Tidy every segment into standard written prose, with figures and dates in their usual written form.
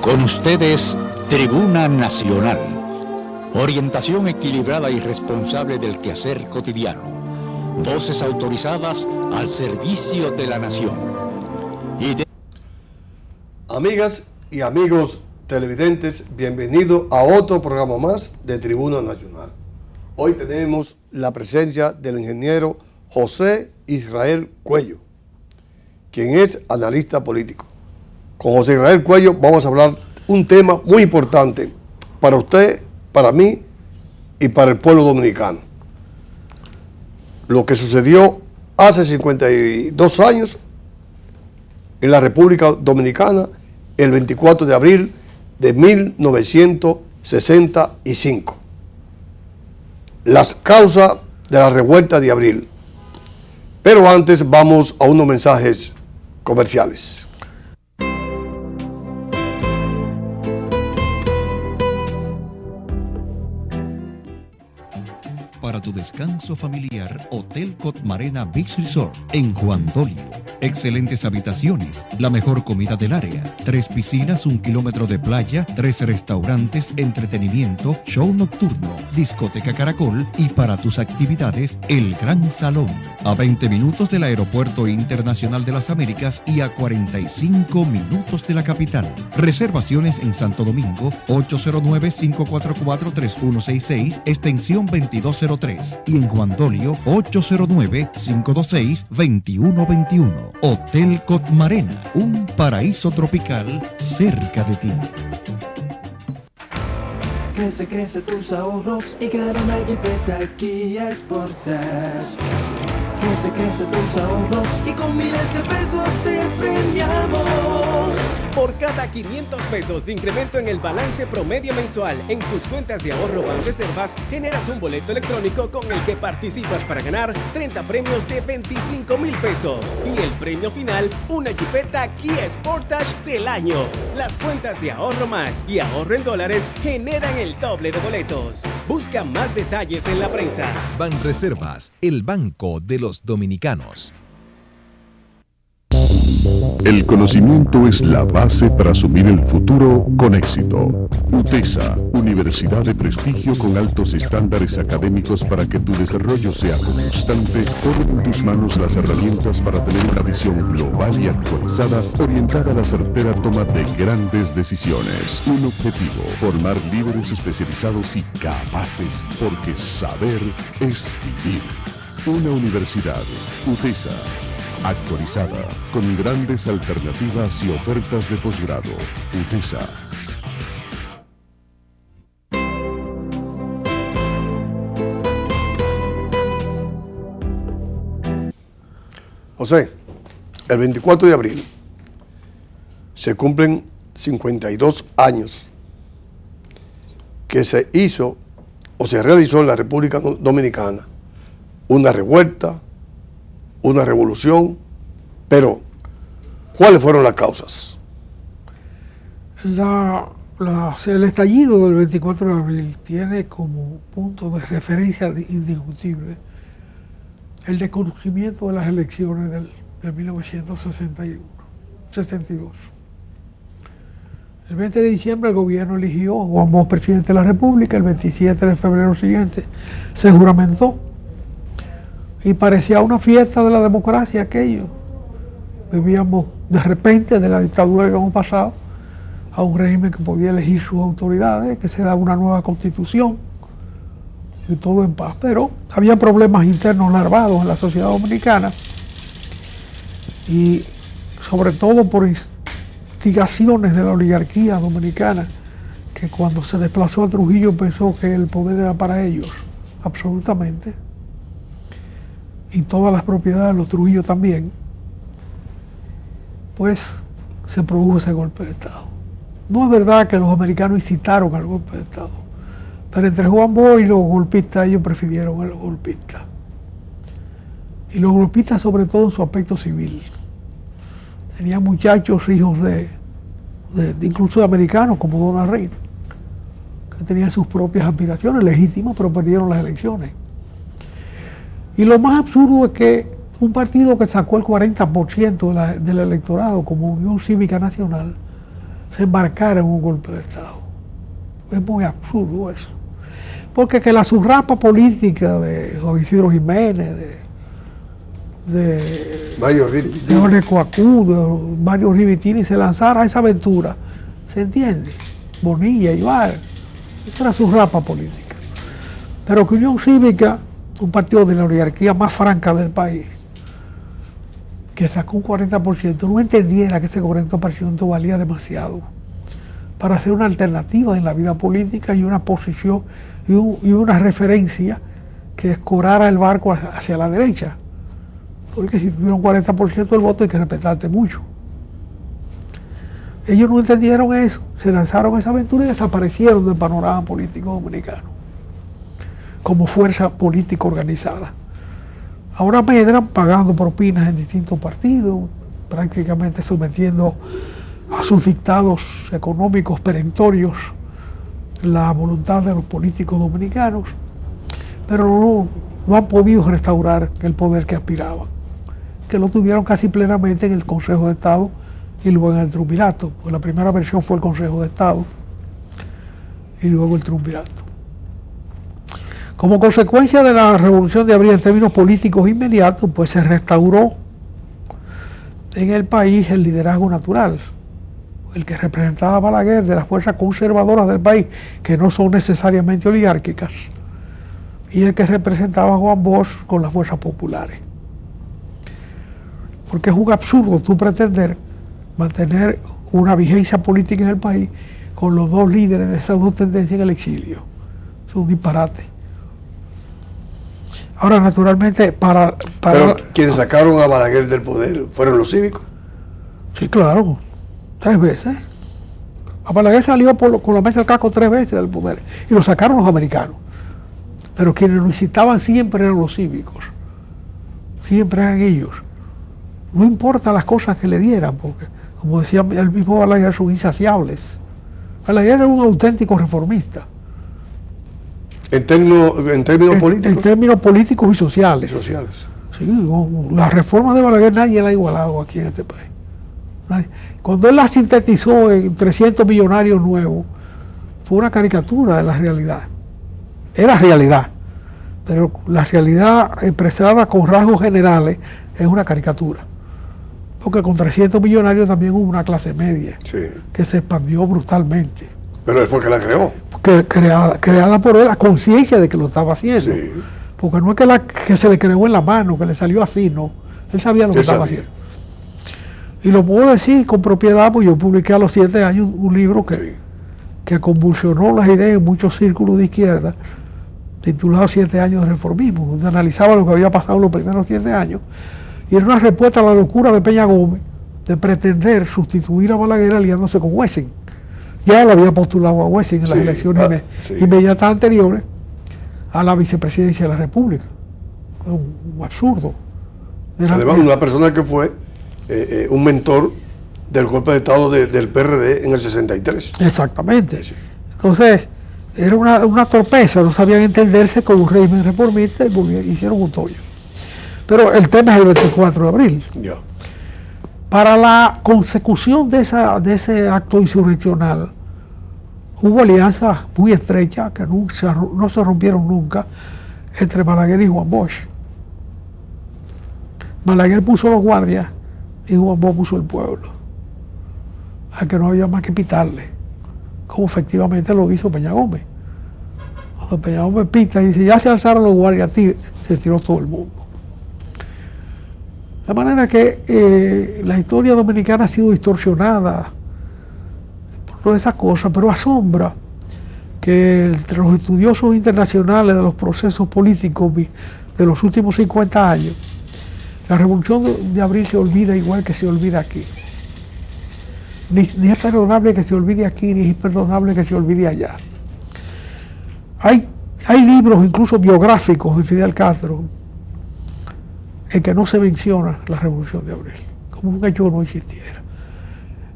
Con ustedes, Tribuna Nacional. Orientación equilibrada y responsable del quehacer cotidiano. Voces autorizadas al servicio de la nación. Amigas y amigos televidentes, bienvenidos a otro programa más de Tribuna Nacional. Hoy tenemos la presencia del ingeniero José Israel Cuello, quien es analista político. Con José Israel Cuello vamos a hablar un tema muy importante para usted, para mí y para el pueblo dominicano. Lo que sucedió hace 52 años en la República Dominicana, el 24 de abril de 1965. Las causas de la revuelta de abril. Pero antes vamos a unos mensajes comerciales. Para tu descanso familiar, Hotel Cotmarena Beach Resort en Juan Dolio. Excelentes habitaciones, la mejor comida del área, 3 piscinas, 1 kilómetro de playa, 3 restaurantes, entretenimiento, show nocturno, discoteca Caracol y para tus actividades, el Gran Salón. A 20 minutos del Aeropuerto Internacional de las Américas y a 45 minutos de la capital. Reservaciones en Santo Domingo, 809-544-3166, extensión 2203. Y en Juan Dolio, 809-526-2121. Hotel Cotmarena, un paraíso tropical cerca de ti. Crece tus ahorros y gana una Jeepeta Kia Sportage. Crece tus ahorros y con miles de pesos te premiamos. Por cada 500 pesos de incremento en el balance promedio mensual en tus cuentas de ahorro Banreservas, generas un boleto electrónico con el que participas para ganar 30 premios de 25,000 pesos. Y el premio final, una Jeepeta Kia Sportage del año. Las cuentas de ahorro más y ahorro en dólares generan el doble de boletos. Busca más detalles en la prensa. Banreservas, el banco de los dominicanos. El conocimiento es la base para asumir el futuro con éxito. UTESA, universidad de prestigio con altos estándares académicos para que tu desarrollo sea constante, pone en tus manos las herramientas para tener una visión global y actualizada, orientada a la certera toma de grandes decisiones. Un objetivo, formar líderes especializados y capaces, porque saber es vivir. Una universidad, UTESA, actualizada, con grandes alternativas y ofertas de posgrado. UTESA. José, el 24 de abril se cumplen 52 años que se hizo o se realizó en la República Dominicana una revuelta, una revolución, pero ¿cuáles fueron las causas? El estallido del 24 de abril tiene como punto de referencia indiscutible el desconocimiento de las elecciones de 1962. El 20 de diciembre el gobierno eligió a Juan Bosch presidente de la República, el 27 de febrero siguiente se juramentó y parecía una fiesta de la democracia aquello. Vivíamos de repente de la dictadura que hemos pasado a un régimen que podía elegir sus autoridades, que se daba una nueva constitución y todo en paz. Pero había problemas internos larvados en la sociedad dominicana y sobre todo por instigaciones de la oligarquía dominicana, que cuando se desplazó a Trujillo pensó que el poder era para ellos, absolutamente. Y todas las propiedades de los Trujillo también, pues se produjo ese golpe de Estado. No es verdad que los americanos incitaron al golpe de Estado, pero entre Juan Bosch y los golpistas, ellos prefirieron a los golpistas. Y los golpistas, sobre todo en su aspecto civil. Tenían muchachos, hijos incluso de americanos, como Donald Reagan, que tenían sus propias aspiraciones legítimas, pero perdieron las elecciones. Y lo más absurdo es que un partido que sacó el 40% del electorado como Unión Cívica Nacional se embarcara en un golpe de Estado. Es muy absurdo eso. Porque que la surrapa política de Juan Isidro Jiménez, de Jorge Coacú, de Mario Rivitini se lanzara a esa aventura, ¿se entiende? Bonilla, Ibar, esa era surrapa política. Pero que Unión Cívica, un partido de la oligarquía más franca del país, que sacó un 40%, no entendiera que ese 40% valía demasiado para hacer una alternativa en la vida política y una posición y una referencia que escorara el barco hacia la derecha. Porque si tuvieron 40% del voto hay que respetarte mucho. Ellos no entendieron eso, se lanzaron a esa aventura y desaparecieron del panorama político dominicano como fuerza política organizada. Ahora medran pagando propinas en distintos partidos, prácticamente sometiendo a sus dictados económicos perentorios la voluntad de los políticos dominicanos, pero no han podido restaurar el poder que aspiraban, que lo tuvieron casi plenamente en el Consejo de Estado y luego en el Triunvirato. Pues la primera versión fue el Consejo de Estado y luego el Triunvirato. Como consecuencia de la Revolución de Abril en términos políticos inmediatos, pues se restauró en el país el liderazgo natural, el que representaba a Balaguer de las fuerzas conservadoras del país, que no son necesariamente oligárquicas, y el que representaba a Juan Bosch con las fuerzas populares. Porque es un absurdo tú pretender mantener una vigencia política en el país con los dos líderes de esas dos tendencias en el exilio. Es un disparate. Ahora, naturalmente, Pero quienes sacaron a Balaguer del poder fueron los cívicos. Sí, claro, 3 veces. A Balaguer salió con la mesa del casco 3 veces del poder y lo sacaron los americanos. Pero quienes lo incitaban siempre eran los cívicos. Siempre eran ellos. No importa las cosas que le dieran, porque, como decía el mismo Balaguer, son insaciables. Balaguer era un auténtico reformista. En términos políticos. En términos políticos y sociales. Sí, las reformas de Balaguer nadie la ha igualado aquí en este país. Nadie. Cuando él la sintetizó en 300 millonarios nuevos, fue una caricatura de la realidad. Era realidad, pero la realidad expresada con rasgos generales es una caricatura. Porque con 300 millonarios también hubo una clase media que se expandió brutalmente. Pero él fue el que la creó. Creada por él, la conciencia de que lo estaba haciendo. Sí. Porque no es que se le creó en la mano, que le salió así, no. Él sabía lo que estaba haciendo. Y lo puedo decir con propiedad, porque yo publiqué a los 7 años un libro que convulsionó las ideas en muchos círculos de izquierda, titulado 7 años de reformismo, donde analizaba lo que había pasado en los primeros 7 años. Y era una respuesta a la locura de Peña Gómez de pretender sustituir a Balaguer aliándose con Wessing. Ya él había postulado a Wessing en las elecciones inmediatas anteriores a la vicepresidencia de la República. Un absurdo. Además, una persona que fue un mentor del golpe de Estado del PRD en el 63. Exactamente. Sí. Entonces, era una torpeza, no sabían entenderse con un régimen reformista y hicieron un tollo. Pero el tema es el 24 de abril. Ya. Para la consecución de ese acto insurreccional, hubo alianzas muy estrechas que no se rompieron nunca entre Balaguer y Juan Bosch. Balaguer puso los guardias y Juan Bosch puso el pueblo, al que no había más que pitarle, como efectivamente lo hizo Peña Gómez. Cuando Peña Gómez pita y dice, ya se alzaron los guardias, se tiró todo el mundo. De manera que la historia dominicana ha sido distorsionada por todas esas cosas, pero asombra que entre los estudiosos internacionales de los procesos políticos de los últimos 50 años, la Revolución de Abril se olvida igual que se olvida aquí. Ni es perdonable que se olvide aquí, ni es perdonable que se olvide allá. Hay libros, incluso biográficos, de Fidel Castro, en que no se menciona la Revolución de Abril, como un hecho que no existiera.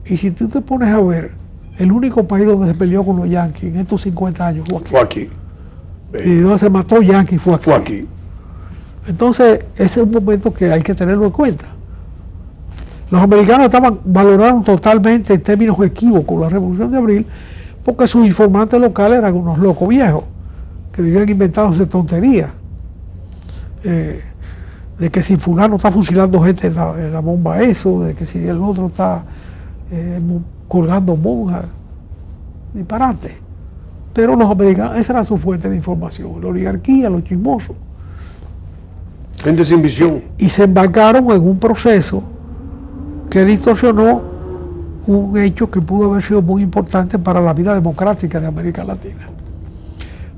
Y si tú te pones a ver, el único país donde se peleó con los yanquis en estos 50 años fue aquí. Y donde se mató yanquis fue aquí. Entonces, ese es un momento que hay que tenerlo en cuenta. Los americanos valoraron totalmente en términos equívocos la Revolución de Abril, porque sus informantes locales eran unos locos viejos, que vivían inventándose tonterías. De que si fulano está fusilando gente en la bomba eso, de que si el otro está colgando monjas, disparate. Pero los americanos, esa era su fuente de información, la oligarquía, los chismosos. Gente sin visión. Y se embarcaron en un proceso que distorsionó un hecho que pudo haber sido muy importante para la vida democrática de América Latina.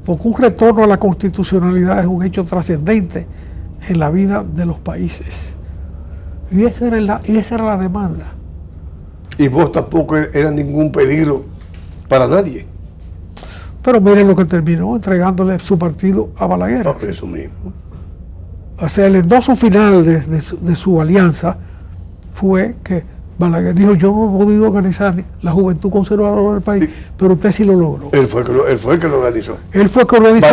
Porque un retorno a la constitucionalidad es un hecho trascendente en la vida de los países. Y esa era la demanda. Y vos tampoco era ningún peligro para nadie. Pero miren lo que terminó entregándole su partido a Balaguer. No, eso mismo. O sea, el endoso final de su alianza fue que Balaguer dijo: yo no he podido organizar la juventud conservadora del país, pero usted sí lo logró. Él fue el que lo organizó. Él fue el que organizó.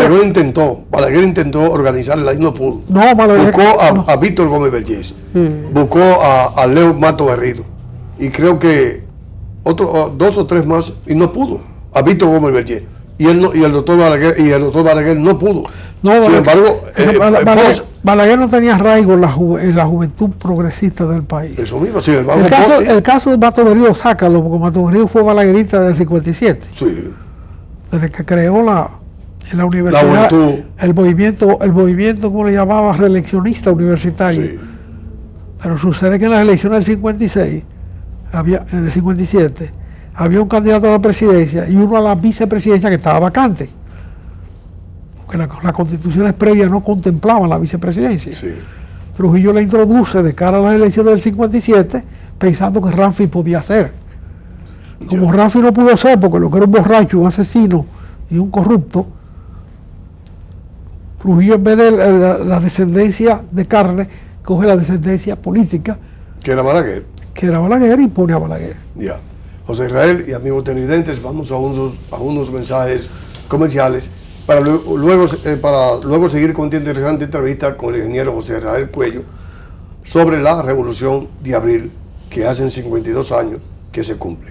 Balaguer intentó organizarla y no pudo. No, Balaguer buscó a Víctor Gómez Vergés, buscó a Leo Mato Garrido, y creo que dos o tres más, y no pudo. A Víctor Gómez Vergés. Y el doctor Balaguer no pudo. No, sin embargo, Balaguer no tenía arraigo en la juventud progresista del país. Eso mismo, sin embargo. El caso de Mato Berrío, sácalo, porque Mato Berrío fue balaguerista del 57. Sí. Desde que creó en la universidad el movimiento, ¿cómo le llamaba? Reeleccionista universitario. Sí. Pero sucede que en las elecciones del 56, del 57, había un candidato a la presidencia y uno a la vicepresidencia que estaba vacante. Porque las constituciones previas no contemplaban la vicepresidencia. Sí. Trujillo la introduce de cara a las elecciones del 57 pensando que Ramfi podía ser. Como Ramfi no pudo ser porque lo que era un borracho, un asesino y un corrupto, Trujillo, en vez de la descendencia de carne, coge la descendencia política. Que era Balaguer. Y pone a Balaguer. Ya. José Israel y amigos televidentes, vamos a unos mensajes comerciales para luego seguir con esta interesante entrevista con el ingeniero José Israel Cuello sobre la Revolución de Abril, que hace 52 años que se cumple.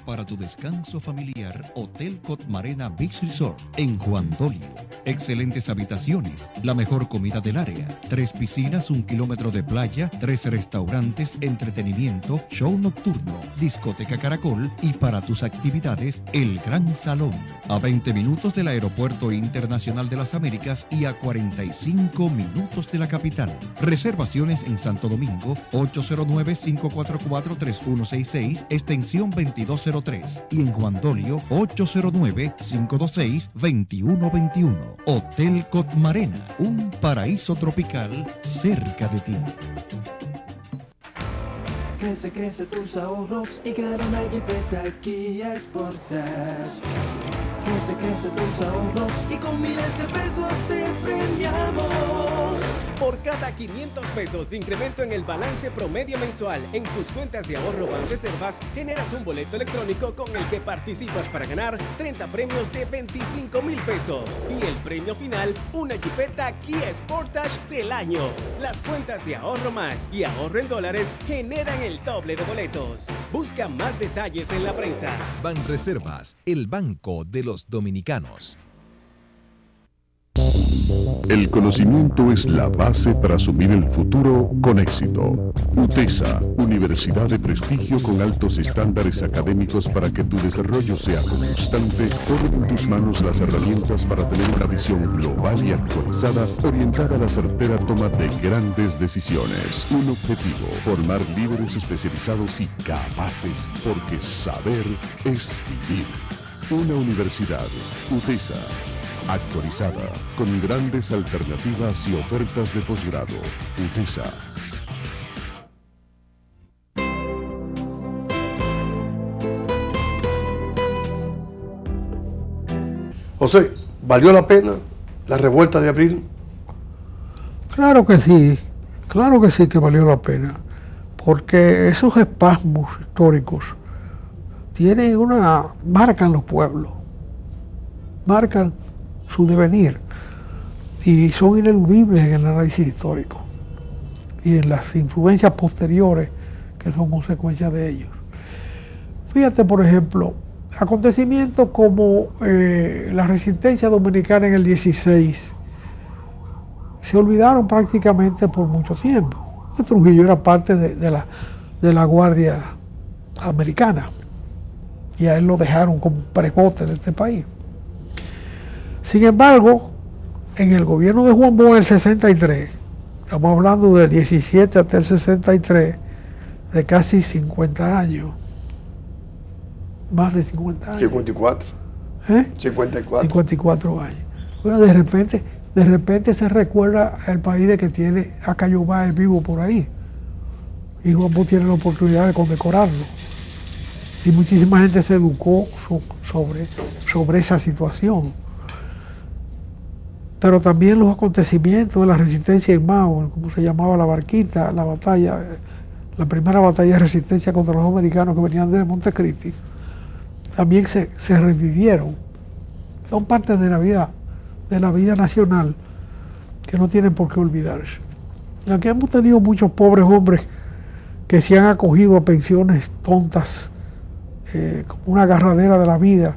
Para tu descanso familiar, Hotel Cotmarena Beach Resort en Juan Dolio. Excelentes habitaciones, la mejor comida del área, 3 piscinas, 1 kilómetro de playa, 3 restaurantes, entretenimiento, show nocturno, discoteca Caracol y para tus actividades, el Gran Salón. A 20 minutos del Aeropuerto Internacional de las Américas y a 45 minutos de la capital. Reservaciones en Santo Domingo, 809-544-3166, extensión 2203. Y en Juan Dolio, 809-526-2121. Hotel Cotmarena, un paraíso tropical cerca de ti. Crece tus ahorros y gana una Jeepeta Kia Sportage. Crece tus ahorros y con miles de pesos te premiamos. Por cada 500 pesos de incremento en el balance promedio mensual en tus cuentas de ahorro Banreservas, generas un boleto electrónico con el que participas para ganar 30 premios de 25,000 pesos. Y el premio final, una Jeepeta Kia Sportage del año. Las cuentas de ahorro más y ahorro en dólares generan el doble de boletos. Busca más detalles en la prensa. Banreservas, el banco de los dominicanos. El conocimiento es la base para asumir el futuro con éxito. UTESA, universidad de prestigio con altos estándares académicos para que tu desarrollo sea constante, pone en tus manos las herramientas para tener una visión global y actualizada, orientada a la certera toma de grandes decisiones. Un objetivo, formar líderes especializados y capaces, porque saber es vivir. Una universidad, UTESA. Actualizada, con grandes alternativas y ofertas de posgrado. UTESA. José, ¿valió la pena la revuelta de abril? Claro que sí que valió la pena, porque esos espasmos históricos marcan los pueblos, marcan su devenir y son ineludibles en el análisis histórico y en las influencias posteriores que son consecuencias de ellos. Fíjate, por ejemplo, acontecimientos como la resistencia dominicana en el 16 se olvidaron prácticamente por mucho tiempo. Trujillo era parte de la Guardia Americana y a él lo dejaron como pregote de este país. Sin embargo, en el gobierno de Juan Bosch en el 63, estamos hablando del 17 hasta el 63, de casi 50 años, más de 50 años. 54. 54 años. Bueno, de repente se recuerda el país de que tiene a Cayo Báez vivo por ahí. Y Juan Bosch tiene la oportunidad de condecorarlo. Y muchísima gente se educó sobre esa situación. Pero también los acontecimientos de la resistencia en Mao, como se llamaba la Barquita, la primera batalla de resistencia contra los americanos que venían de Montecristi, también se revivieron. Son parte de la vida nacional que no tienen por qué olvidarse. Y aquí hemos tenido muchos pobres hombres que se han acogido a pensiones tontas, como una agarradera de la vida,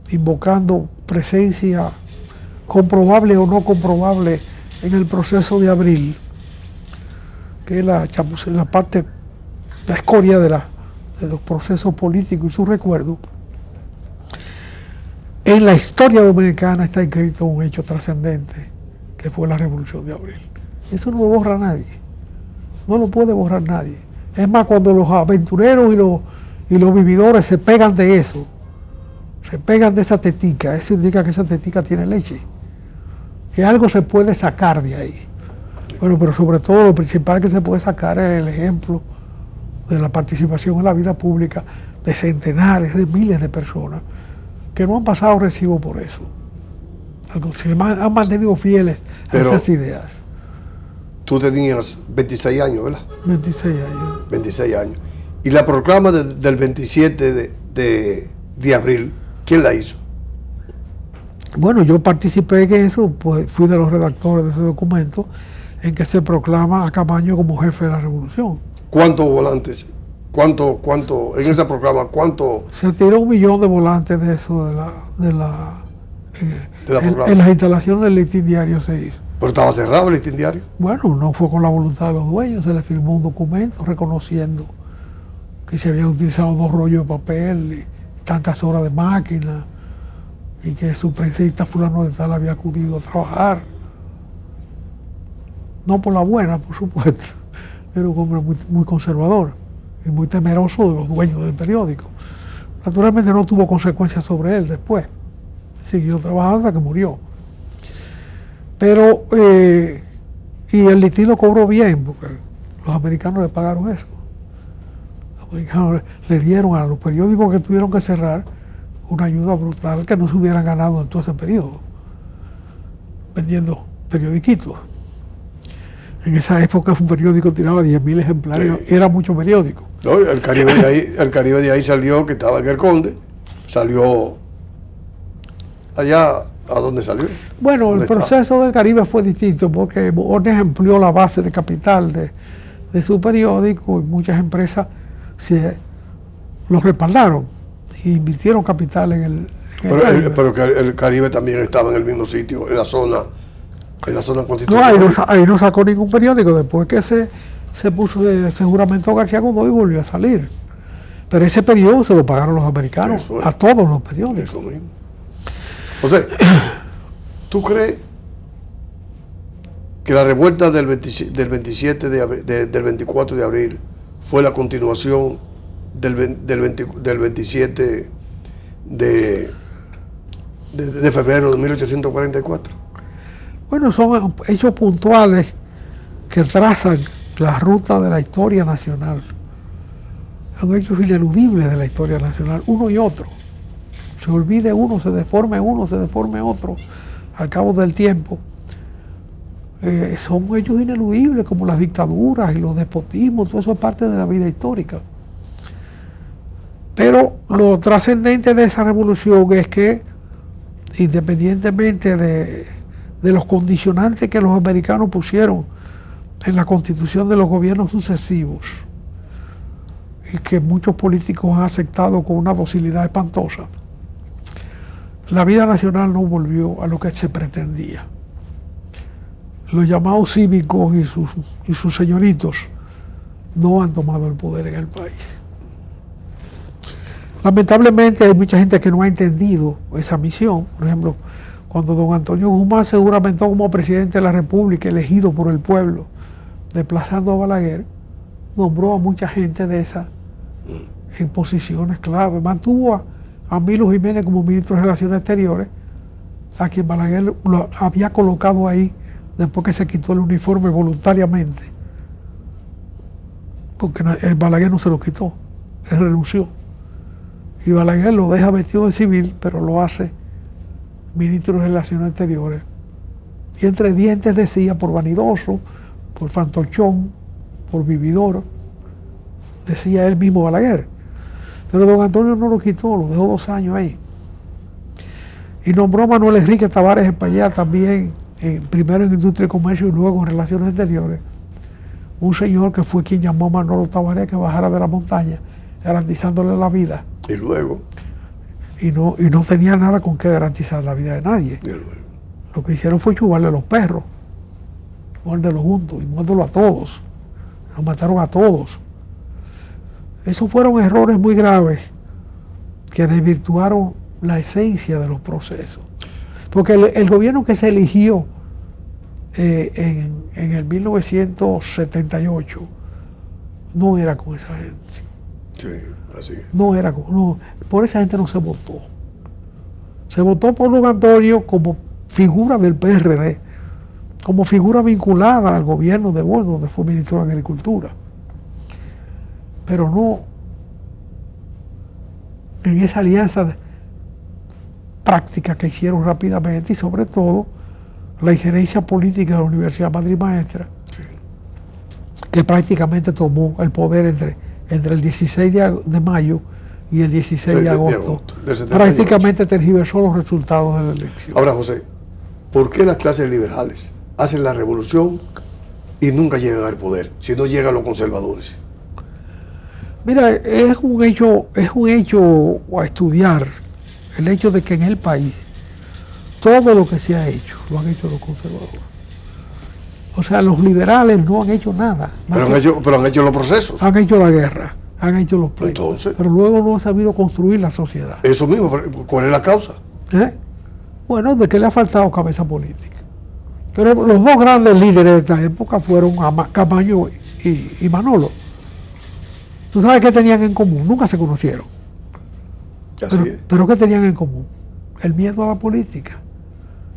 invocando presencia comprobable o no comprobable en el proceso de abril, que es la escoria de los procesos políticos y su recuerdo. En la historia dominicana está escrito un hecho trascendente, que fue la Revolución de Abril. Eso no lo borra nadie, no lo puede borrar nadie. Es más, cuando los aventureros y los vividores se pegan de eso, se pegan de esa tetica, eso indica que esa tetica tiene leche, que algo se puede sacar de ahí. Bueno, pero sobre todo lo principal que se puede sacar es el ejemplo de la participación en la vida pública de centenares, de miles de personas que no han pasado recibo por eso. Se han mantenido fieles a esas ideas. Tú tenías 26 años, ¿verdad? 26 años. 26 años. Y la proclama del 27 de abril, ¿quién la hizo? Bueno, yo participé en eso, pues fui de los redactores de ese documento en que se proclama a Camaño como jefe de la revolución. ¿Cuántos volantes? ¿Cuánto en esa proclama? ¿Cuánto? Se tiró 1 millón de volantes de eso, en las instalaciones del listín diario se hizo. ¿Pero estaba cerrado el listín diario? Bueno, no fue con la voluntad de los dueños, se le firmó un documento reconociendo que se habían utilizado 2 rollos de papel y tantas horas de máquina, y que su prensista fulano de tal había acudido a trabajar. No por la buena, por supuesto. Era un hombre muy conservador y muy temeroso de los dueños del periódico. Naturalmente no tuvo consecuencias sobre él después. Siguió trabajando hasta que murió. Pero, y el listín lo cobró bien, porque los americanos le pagaron eso. Los americanos le dieron a los periódicos que tuvieron que cerrar una ayuda brutal que no se hubieran ganado en todo ese periodo, vendiendo periodiquitos. En esa época un periódico tiraba 10.000 ejemplares, era mucho periódico. No, el Caribe de ahí salió, que estaba en el Conde, salió allá, ¿a dónde salió? Bueno, el proceso del Caribe fue distinto, porque Borges amplió la base de capital de su periódico y muchas empresas lo respaldaron y invirtieron capital en el Caribe. Pero el Caribe también estaba en el mismo sitio, en la zona No, constitucional. ahí no sacó ningún periódico, después que se juramentó García Godoy y volvió a salir. Pero ese periodo se lo pagaron los americanos, a todos los periódicos. Eso mismo. José, ¿tú crees que la revuelta del 27 del 24 de abril fue la continuación del 27 de de febrero de 1844? Bueno, son hechos puntuales que trazan la ruta de la historia nacional. Son hechos ineludibles de la historia nacional, uno y otro. Se olvide uno, se deforme otro al cabo del tiempo. Son hechos ineludibles como las dictaduras y los despotismos, todo eso es parte de la vida histórica. Pero lo trascendente de esa revolución es que, independientemente de los condicionantes que los americanos pusieron en la constitución de los gobiernos sucesivos, y que muchos políticos han aceptado con una docilidad espantosa, la vida nacional no volvió a lo que se pretendía. Los llamados cívicos y sus señoritos no han tomado el poder en el país. Lamentablemente hay mucha gente que no ha entendido esa misión. Por ejemplo, cuando don Antonio Guzmán se juramentó como presidente de la República, elegido por el pueblo, desplazando a Balaguer, nombró a mucha gente de esa en posiciones clave. Mantuvo a Milo Jiménez como ministro de Relaciones Exteriores, a quien Balaguer lo había colocado ahí después que se quitó el uniforme voluntariamente, porque el Balaguer no se lo quitó, él renunció. Y Balaguer lo deja vestido de civil, pero lo hace ministro de Relaciones Exteriores. Y entre dientes decía, por vanidoso, por fantochón, por vividor, decía él mismo Balaguer. Pero don Antonio no lo quitó, lo dejó 2 años ahí. Y nombró a Manuel Enrique Tavares Espaillat también, primero en Industria y Comercio y luego en Relaciones Exteriores. Un señor que fue quien llamó a Manolo Tavares que bajara de la montaña, garantizándole la vida. Y luego. Y no tenía nada con qué garantizar la vida de nadie. Y luego. Lo que hicieron fue chubarle a los perros, muérdelos juntos y muérdelos a todos. Los mataron a todos. Esos fueron errores muy graves que desvirtuaron la esencia de los procesos. Porque el gobierno que se eligió en el 1978 no era con esa gente. Sí, así es. No era por esa gente no se votó. Se votó por don Antonio como figura del PRD, como figura vinculada al gobierno de Bono, donde fue ministro de Agricultura. Pero no en esa alianza práctica que hicieron rápidamente, y sobre todo la injerencia política de la Universidad Madrid Maestra, sí, que prácticamente tomó el poder entre el 16 de mayo y el 16 de agosto. Prácticamente tergiversó los resultados de la elección. Ahora, José, ¿por qué las clases liberales hacen la revolución y nunca llegan al poder, si no llegan los conservadores? Mira, es un hecho a estudiar, el hecho de que en el país todo lo que se ha hecho lo han hecho los conservadores. O sea, los liberales no han hecho nada. Pero han hecho los procesos. Han hecho la guerra, han hecho los pleitos. Entonces, pero luego no han sabido construir la sociedad. Eso mismo, ¿cuál es la causa? Bueno, de que le ha faltado cabeza política. Pero los dos grandes líderes de esta época fueron Camaño y Manolo. ¿Tú sabes qué tenían en común? Nunca se conocieron. Pero ¿qué tenían en común? El miedo a la política.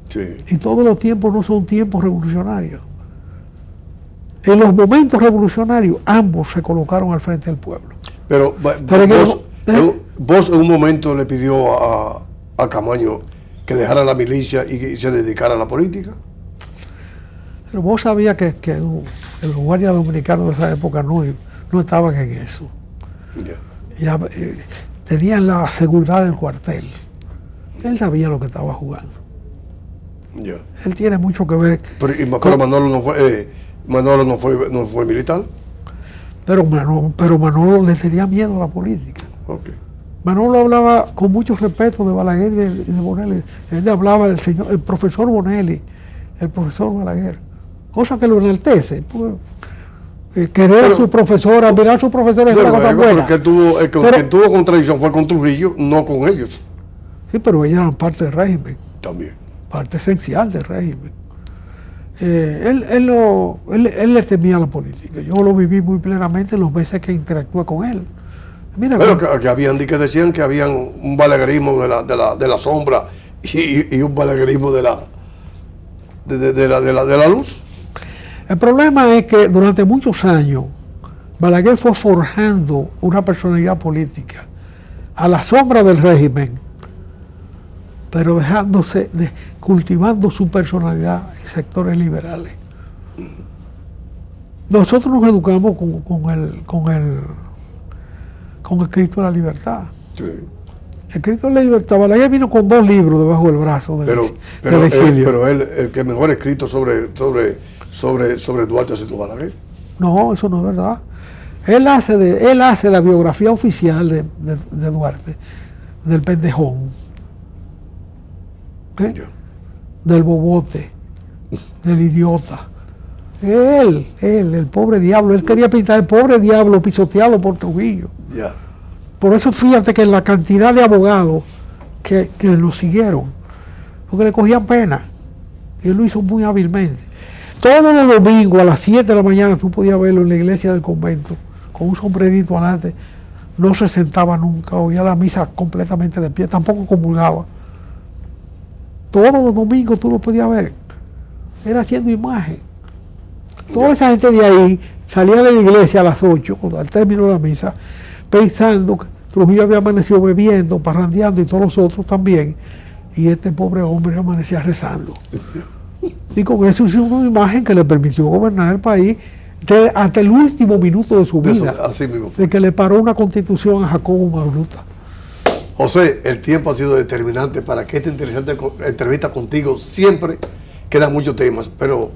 Sí. Y todos los tiempos no son tiempos revolucionarios. En los momentos revolucionarios, ambos se colocaron al frente del pueblo. Pero vos en un momento le pidió a Camaño que dejara la milicia y se dedicara a la política. Pero vos sabías que los guardias dominicanos de esa época no estaban en eso. Ya, tenían la seguridad del cuartel. Él sabía lo que estaba jugando. Él tiene mucho que ver. Pero Manolo no fue militar. Pero Manolo le tenía miedo a la política. Okay. Manolo hablaba con mucho respeto de Balaguer y de Bonelli. Él le hablaba del profesor Bonelli, el profesor Balaguer. Cosa que lo enaltece. Querer a su profesora, mirar a su profesora es una cosa buena. El que tuvo contradicción fue con Trujillo, no con ellos. Sí, pero ellos eran parte del régimen. También. Parte esencial del régimen. Él le temía a la política. Yo lo viví muy plenamente en los meses que interactué con él. Mira, pero que habían que decían que habían un balaguerismo de la sombra y un balaguerismo de la luz. El problema es que durante muchos años Balaguer fue forjando una personalidad política a la sombra del régimen, pero cultivando su personalidad en sectores liberales. Nosotros nos educamos con el Cristo de la Libertad. Sí. El Cristo de la Libertad, Balaguer vino con 2 libros debajo del brazo del exilio. Pero él, el que mejor ha escrito sobre Duarte ha sido Balaguer. No, eso no es verdad. Él hace la biografía oficial de Duarte, del pendejón, del bobote, del idiota. Él, el pobre diablo, él quería pintar el pobre diablo pisoteado por Trujillo. Yeah. Por eso fíjate que la cantidad de abogados que lo siguieron, porque le cogían pena, y él lo hizo muy hábilmente. Todos los domingos a las 7 de la mañana tú podías verlo en la iglesia del convento, con un sombrerito adelante, no se sentaba nunca, oía la misa completamente de pie, tampoco comulgaba. Todos los domingos tú lo podías ver, era haciendo imagen. Toda esa gente de ahí salía de la iglesia a las 8, al término de la misa, pensando que Trujillo había amanecido bebiendo, parrandeando y todos los otros también, y este pobre hombre amanecía rezando. Y con eso hizo una imagen que le permitió gobernar el país hasta el último minuto de su vida, Así mismo. de que le paró una constitución a Jacobo Magluta. José, el tiempo ha sido determinante para que esta interesante entrevista contigo. Siempre quedan muchos temas, pero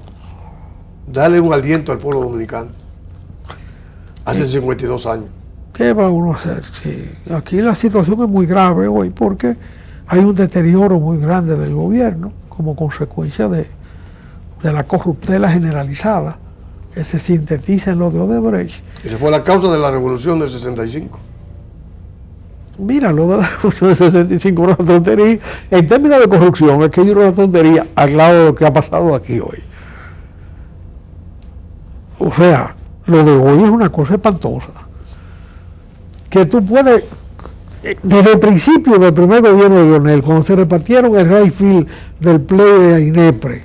dale un aliento al pueblo dominicano. Hace 52 años. ¿Qué va uno a hacer? Sí, aquí la situación es muy grave hoy porque hay un deterioro muy grande del gobierno como consecuencia de la corruptela generalizada que se sintetiza en lo de Odebrecht. Esa fue la causa de la revolución del 65. Mira, lo de la revolución del 65 era una tontería. En términos de corrupción, es que hay una tontería al lado de lo que ha pasado aquí hoy. O sea, lo de hoy es una cosa espantosa. Que tú puedes, desde el principio del primer gobierno de Leonel, cuando se repartieron el Rayfield del play de INEPRE,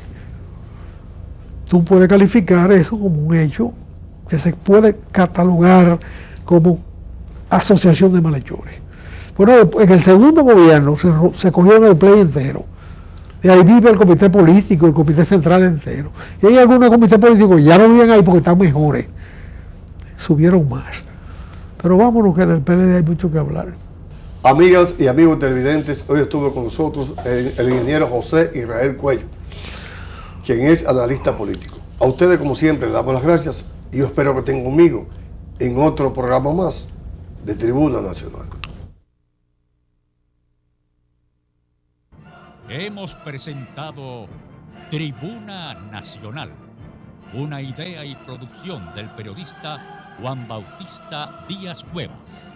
tú puedes calificar eso como un hecho que se puede catalogar como asociación de malhechores. Bueno, en el segundo gobierno se cogieron el play entero. De ahí vive el comité político, el comité central entero. Y hay algunos comités políticos que ya no viven ahí porque están mejores. Subieron más. Pero vámonos, que en el PLD hay mucho que hablar. Amigas y amigos televidentes, hoy estuvo con nosotros el ingeniero José Israel Cuello, quien es analista político. A ustedes, como siempre, les damos las gracias y yo espero que estén conmigo en otro programa más de Tribuna Nacional. Hemos presentado Tribuna Nacional, una idea y producción del periodista Juan Bautista Díaz Cuevas.